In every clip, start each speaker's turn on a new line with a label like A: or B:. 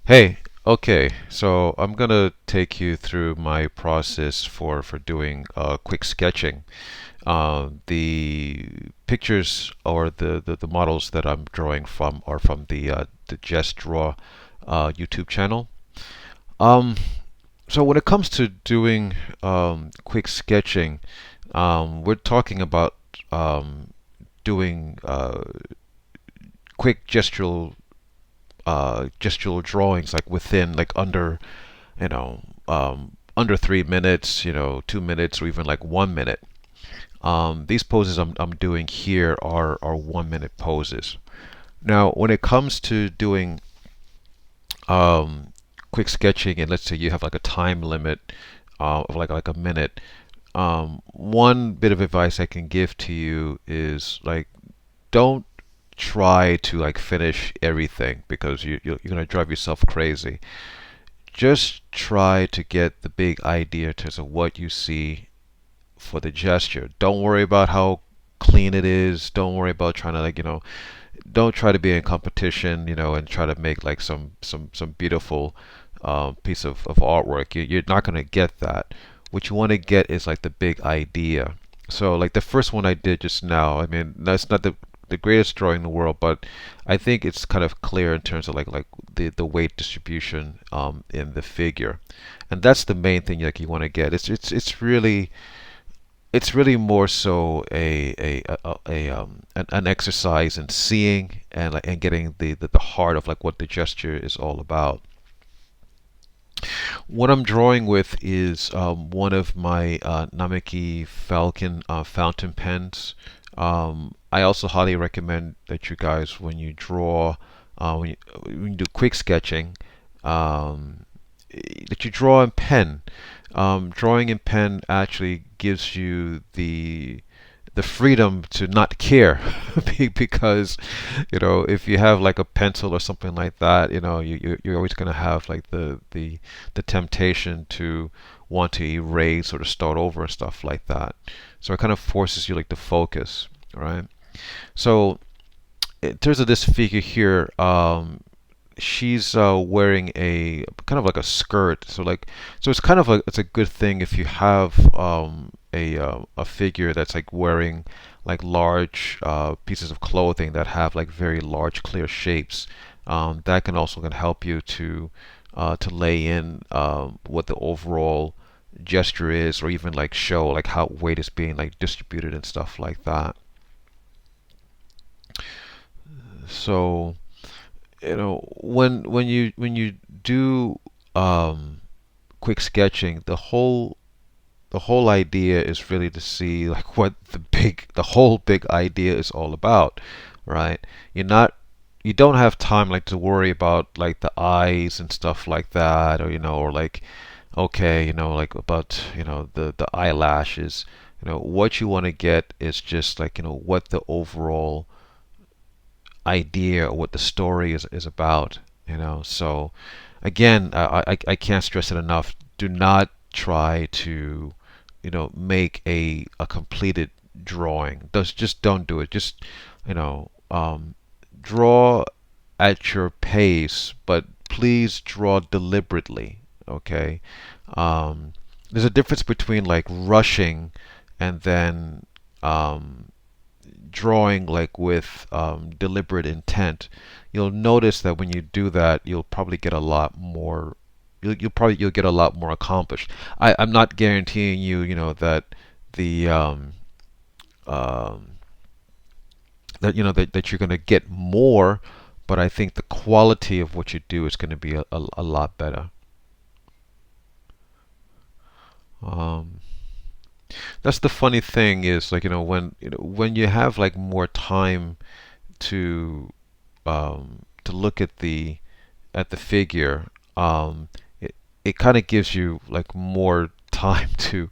A: Hey, okay, so I'm gonna take you through my process for doing quick sketching. The pictures or the models that I'm drawing from are from the Ges Draw YouTube channel. Um, so when it comes to doing quick sketching, we're talking about doing quick gestural drawings like within like under under 3 minutes, 2 minutes, or even like 1 minute. These poses I'm doing here are 1 minute poses. Now, when it comes to doing um, quick sketching, and let's say you have like a time limit of like a minute, one bit of advice I can give to you is like don't try to like finish everything because you're gonna drive yourself crazy. Just try to get the big idea in terms of what you see for the gesture. Don't worry about how clean it is. Don't worry about trying to don't try to be in competition, and try to make like some beautiful piece of artwork. You're not gonna get that. What you want to get is like the big idea. So like the first one I did just now, I mean that's not the greatest drawing in the world, but I think it's kind of clear in terms of like the weight distribution in the figure, and that's the main thing like you want to get. It's really more so an exercise in seeing and like and getting the heart of like what the gesture is all about. What I'm drawing with is one of my Namiki Falcon fountain pens. I also highly recommend that you guys, when you draw, when you do quick sketching, um, that you draw in pen. Drawing in pen actually gives you the freedom to not care because if you have like a pencil or something like that, you're always going to have like the temptation to want to erase or to start over and stuff like that. So it kind of forces you like to focus, right? So in terms of this figure here, she's wearing a kind of like a skirt. So it's kind of it's a good thing if you have a figure that's like wearing like large pieces of clothing that have like very large clear shapes. That can also can help you to lay in what the overall gesture is, or even like show like how weight is being like distributed and stuff like that. So when you do quick sketching, the whole idea is really to see like what the whole big idea is all about, right? You don't have time like to worry about like the eyes and stuff like that, or like okay, like about the eyelashes. What you want to get is just like what the overall idea or what the story is about. So again, I can't stress it enough. Do not try to make a completed drawing. Just don't do it. Just you know draw at your pace, but please draw deliberately. Okay. um, there's a difference between like rushing and then drawing like with deliberate intent. You'll notice that when you do that, you'll probably get a lot more. You'll get a lot more accomplished. I'm not guaranteeing you, that the um, that you're going to get more, but I think the quality of what you do is going to be a lot better. Um, that's the funny thing is like when you have like more time to look at the figure, it kind of gives you like more time to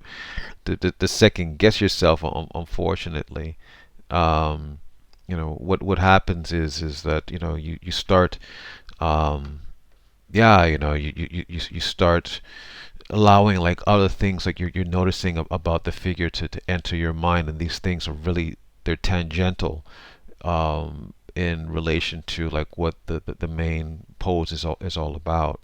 A: second guess yourself. Unfortunately, um, what happens is that you start yeah you start allowing like other things like you're noticing about the figure to enter your mind, and these things are really they're tangential. in relation to like what the main pose is all about.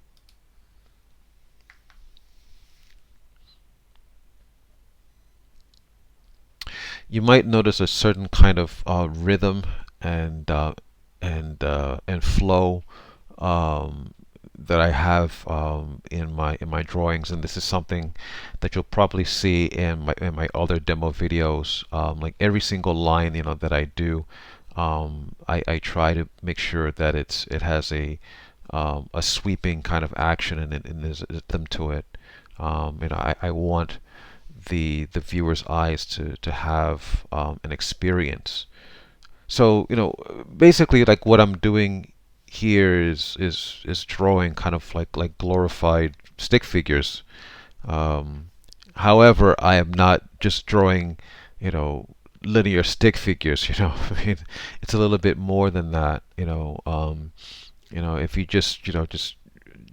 A: You might notice a certain kind of rhythm and and flow um, that I have in my drawings, and this is something that you'll probably see in my other demo videos. Like every single line that I do, I try to make sure that it has a sweeping kind of action and there's a rhythm to it. I want the viewer's eyes to have an experience. So basically, like what I'm doing here is drawing kind of like glorified stick figures. Um, However, I am not just drawing, you know, linear stick figures. I mean, it's a little bit more than that. If you just just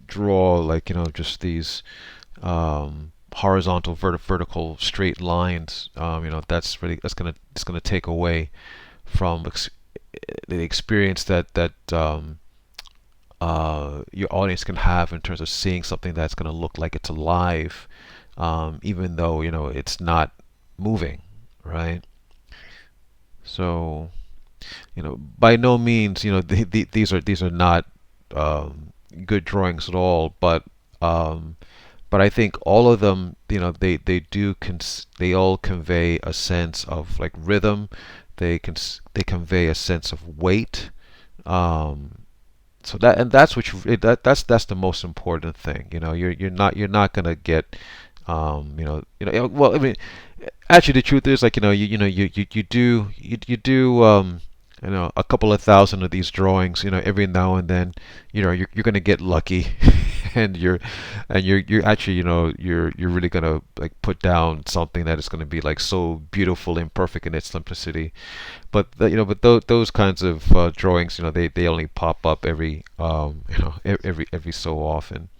A: draw like just these horizontal, vertical, straight lines, that's gonna take away from the experience that your audience can have in terms of seeing something that's gonna look like it's alive, even though it's not moving, right? So by no means these are not good drawings at all, but I think all of them, they all convey a sense of like rhythm. They convey a sense of weight. Um, so that's what that's the most important thing. You're not gonna get well, I mean, actually the truth is, like, you do a couple of thousand of these drawings, every now and then, you're gonna get lucky, and you're actually, you're really gonna like put down something that is gonna be like so beautiful and perfect in its simplicity. But those kinds of drawings, they only pop up every every so often.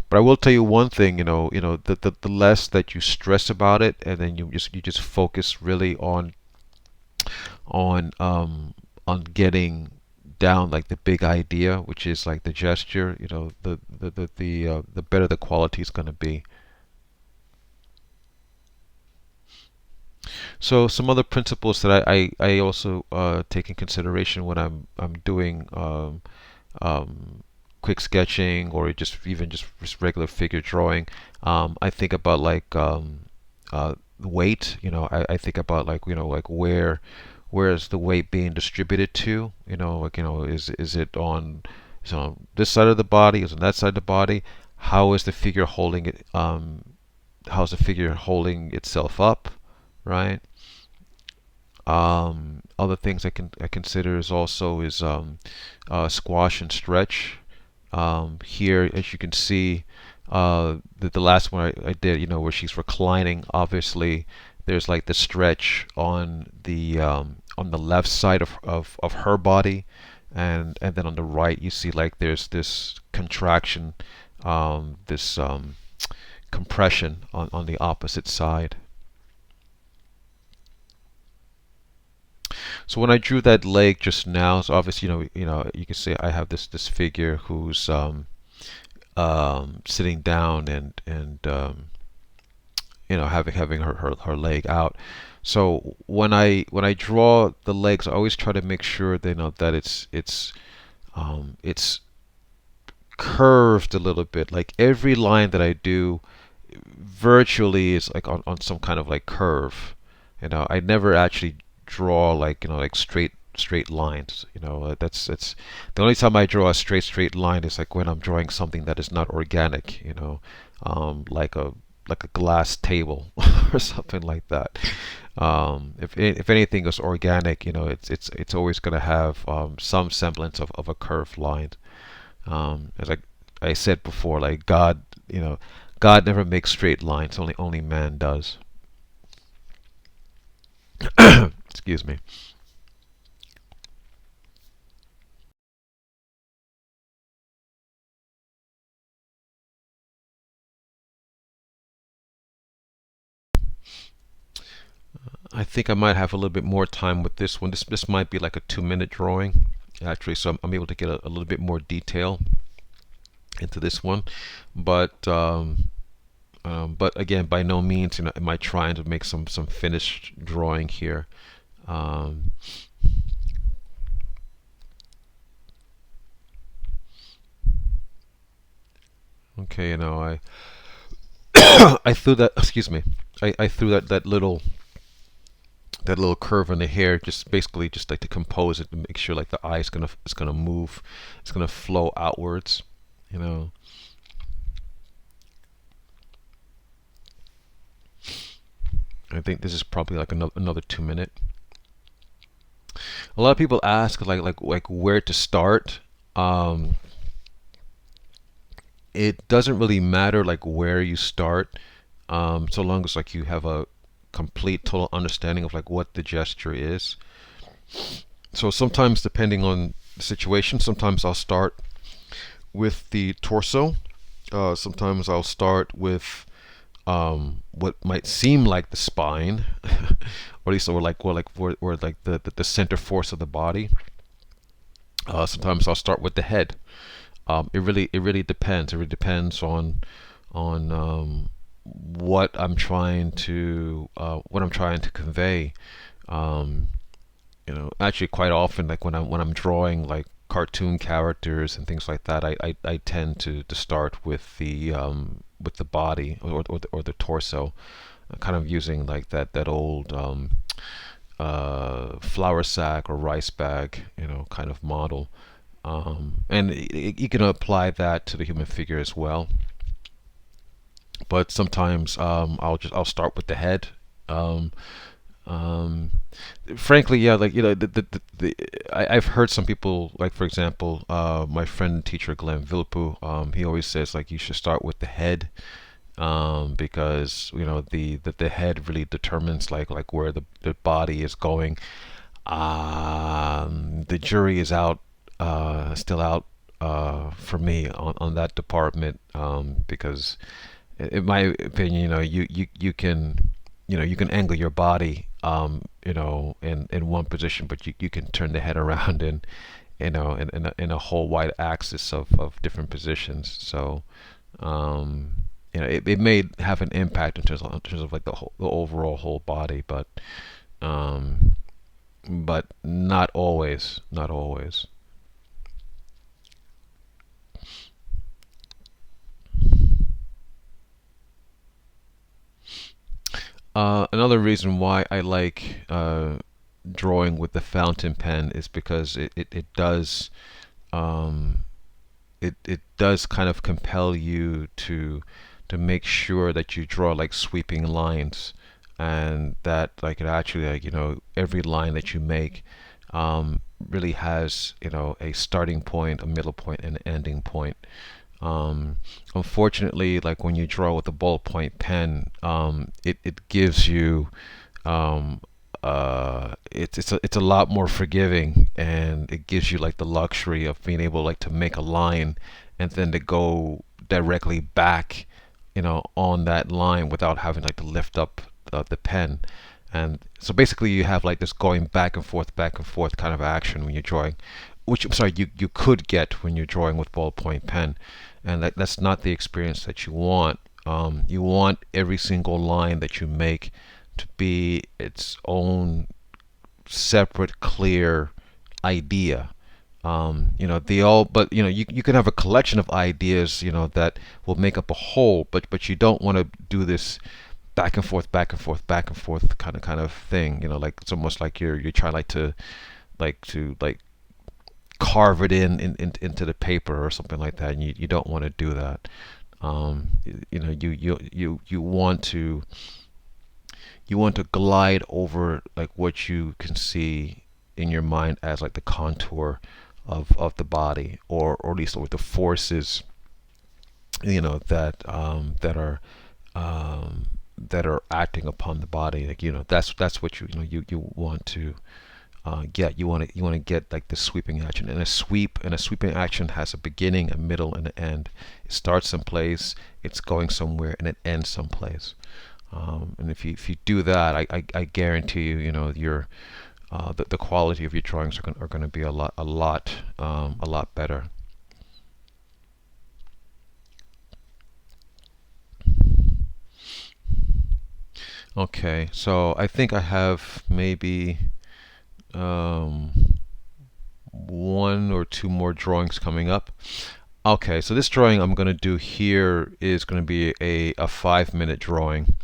A: But I will tell you one thing, the less that you stress about it, and then you just focus really on um on getting down like the big idea, which is like the gesture, the better the quality is going to be. So some other principles that I also take in consideration when I'm doing um, quick sketching, or just regular figure drawing. I think about like weight. I think about like like where is the weight being distributed to? Like is it on this side of the body? Is it on that side of the body? How is the figure holding it? How's the figure holding itself up? Right. Other things I consider is also is squash and stretch. Here, as you can see, the last one I did, where she's reclining, obviously there's like the stretch on the left side of her body, and then on the right you see like there's this contraction, this compression on the opposite side. So when I drew that leg just now, so obviously you can see I have this figure who's sitting down and having her leg out. So when I draw the legs, I always try to make sure that it's curved a little bit. Like every line that I do virtually is like on some kind of like curve. I never actually draw like like straight lines. That's the only time I draw a straight line is like when I'm drawing something that is not organic. Like a glass table or something like that. If anything is organic, it's always going to have some semblance of a curved line. As I said before, like God never makes straight lines. Only man does. Excuse me. I think I might have a little bit more time with this one. This might be like a 2-minute drawing, actually, so I'm able to get a little bit more detail into this one. But but again, by no means, am I trying to make some finished drawing here. Um, okay, I threw that. Excuse me. I threw that little curve in the hair, just basically just like to compose it, to make sure like the eye is gonna move, it's gonna flow outwards. You know. I think this is probably like another 2 minute. A lot of people ask like where to start. Um, it doesn't really matter like where you start, so long as like you have a complete total understanding of like what the gesture is. So sometimes depending on the situation, sometimes I'll start with the torso. Sometimes I'll start with what might seem like the spine, or at least or like the center force of the body. Sometimes I'll start with the head. It really depends. It really depends on what I'm trying to convey. Um, Actually, quite often, like when I'm drawing like cartoon characters and things like that, I tend to start with the body or the torso, kind of using like that old flour sack or rice bag, kind of model. And you can apply that to the human figure as well. But sometimes I'll start with the head. Um, um, Frankly, yeah, like I've heard some people, like for example, my friend and teacher Glenn Vilpu, he always says like you should start with the head, because the head really determines like where the body is going. The jury is out, still out, for me on that department, because in my opinion, you can angle your body, in one position, but you can turn the head around in a whole wide axis of different positions. So, it may have an impact in terms of like the overall whole body, um, but not always, not always. Another reason why I like drawing with the fountain pen is because it does, um, it does kind of compel you to make sure that you draw like sweeping lines, and that like it actually, like every line that you make, really has a starting point, a middle point, and an ending point. Um, Unfortunately, like when you draw with a ballpoint pen, it gives you, um, it's a lot more forgiving, and it gives you like the luxury of being able like to make a line and then to go directly back, on that line without having like to lift up the pen. And so basically, you have like this going back and forth kind of action when you're drawing, which I'm sorry, you could get when you're drawing with ballpoint pen, and that's not the experience that you want. You want every single line that you make to be its own separate, clear idea. They all, but you can have a collection of ideas, that will make up a whole, but you don't want to do this back and forth, back and forth, back and forth kind of thing. Like it's almost like you're trying like to carve it into the paper or something like that, and you don't want to do that. You want to glide over like what you can see in your mind as like the contour of the body, or at least with the forces, um, that are acting upon the body. Like that's what you want to get. You want to get like the sweeping action, and a sweeping action has a beginning, a middle, and an end. It starts someplace, it's going somewhere, and it ends someplace. And if you do that, I guarantee you, your the quality of your drawings are going to be a lot better. Okay, so I think I have maybe um, one or two more drawings coming up. Okay, so this drawing I'm going to do here is going to be a 5-minute drawing.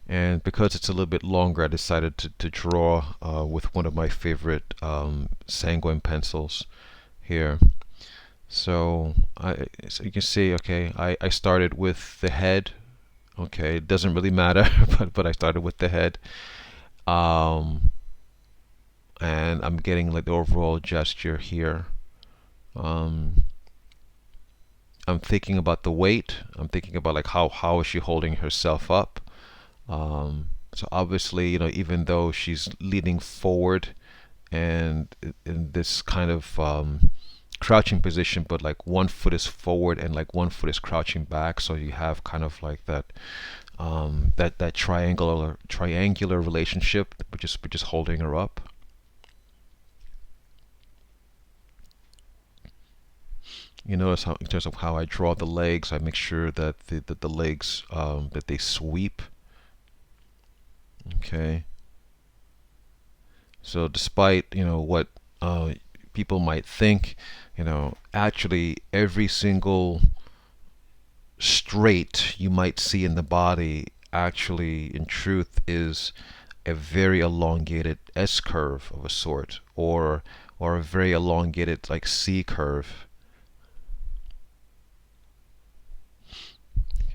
A: And because it's a little bit longer, I decided to draw with one of my favorite sanguine pencils here. So you can see, okay, I started with the head. Okay, it doesn't really matter, but I started with the head. Um, and I'm getting like the overall gesture here. Um, I'm thinking about the weight. I'm thinking about like how is she holding herself up. So obviously, even though she's leaning forward and in this kind of crouching position, but like one foot is forward and like one foot is crouching back, so you have kind of like that triangular relationship, which is holding her up. You notice how, in terms of how I draw the legs, I make sure that the legs that they sweep. Okay. So despite what people might think, actually every single straight you might see in the body actually in truth is a very elongated S curve of a sort, or a very elongated like C curve.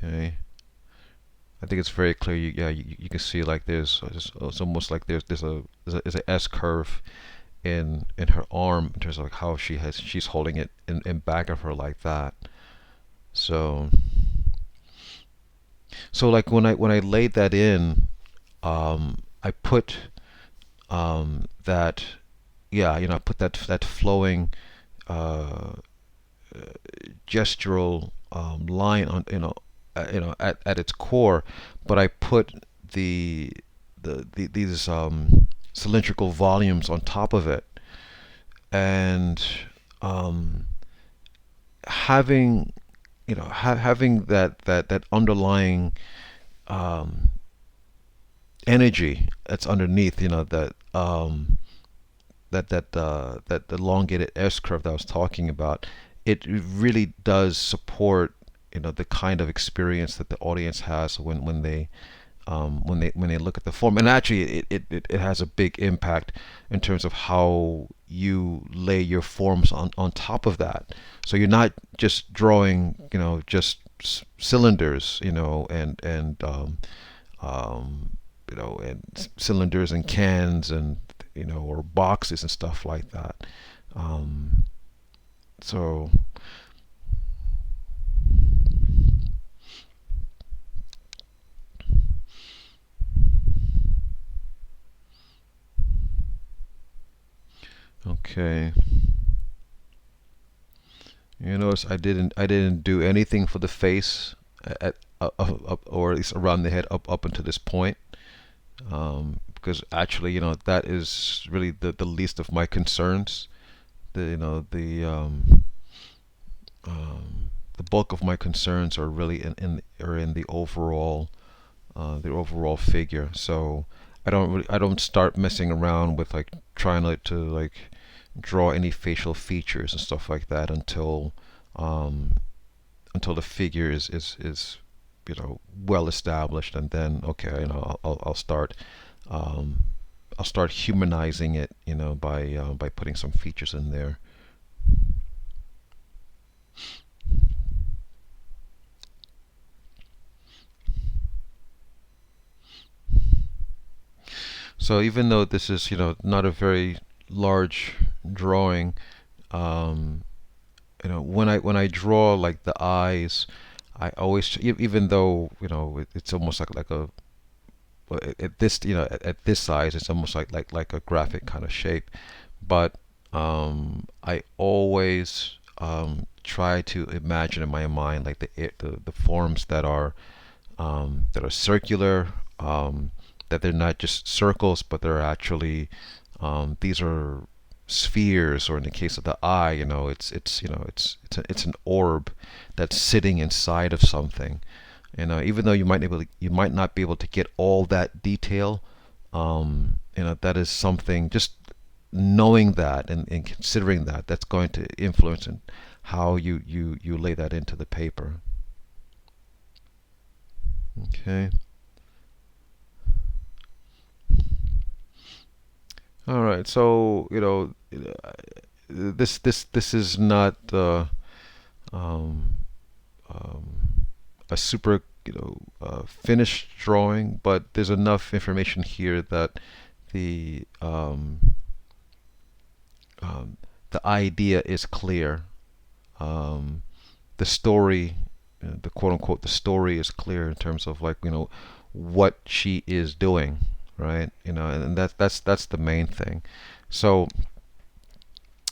A: Okay. I think it's very clear. You can see like it's almost like there's a S curve in her arm in terms of like how she's holding it in back of her like that. So like when I laid that in, I put that I put that flowing uh, gestural line on at its core, but I put these cylindrical volumes on top of it, and um, having having that underlying um, energy that's underneath, that elongated S curve that I was talking about, it really does support the kind of experience that the audience has when they look at the form. And actually, it has a big impact in terms of how you lay your forms on top of that. So you're not just drawing, just cylinders, and cylinders and cans and or boxes and stuff like that. Um, so okay, you notice I didn't do anything for the face or at least around the head up until this point. Because actually, that is really the least of my concerns. The bulk of my concerns are really in the overall figure. So I don't start messing around with like trying to like draw any facial features and stuff like that um, until the figure is well established, and then okay, um, I'll start humanizing it, by putting some features in there. So even though this is not a very large drawing, um, when I draw like the eyes, I always even though it's almost like a at this at this size it's almost like a graphic kind of shape, but I always try to imagine in my mind like the forms that are circular, that they're not just circles, but they're actually these are spheres, or in the case of the eye, it's an orb that's sitting inside of something. Even though you might not be able to get all that detail, that is something. Just knowing that and considering that, that's going to influence in how you lay that into the paper. Okay. All right. So this is not um, a super finished drawing, but there's enough information here that the the idea is clear. Um, the story, the quote unquote, the story is clear in terms of like what she is doing, right? And that's the main thing. So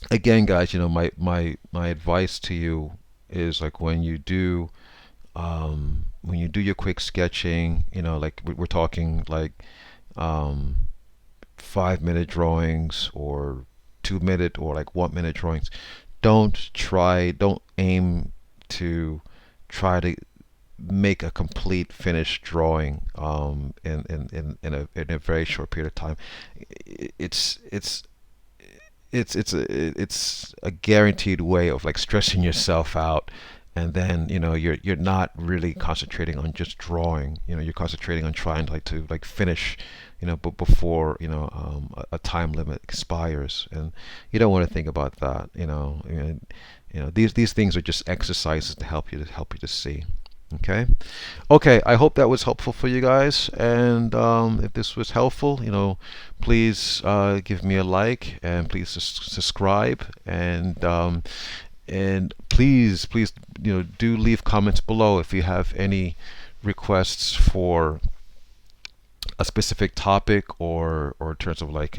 A: again, guys, my advice to you is like when you do your quick sketching, like we're talking like um, 5 minute drawings or 2 minute or like 1 minute drawings. Don't aim to try to make a complete finished drawing in a very short period of time. It's it's it's a guaranteed way of like stressing yourself out, and then you're not really concentrating on just drawing. You're concentrating on trying to like finish, but before a time limit expires, and you don't want to think about that. These things are just exercises to help you to see. Okay. Okay, I hope that was helpful for you guys. And if this was helpful, please give me a like, and please subscribe, and please, do leave comments below if you have any requests for a specific topic, or in terms of like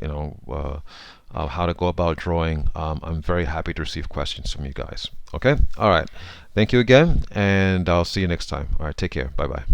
A: how to go about drawing. I'm very happy to receive questions from you guys. Okay. All right. Thank you again, and I'll see you next time. All right. Take care. Bye bye.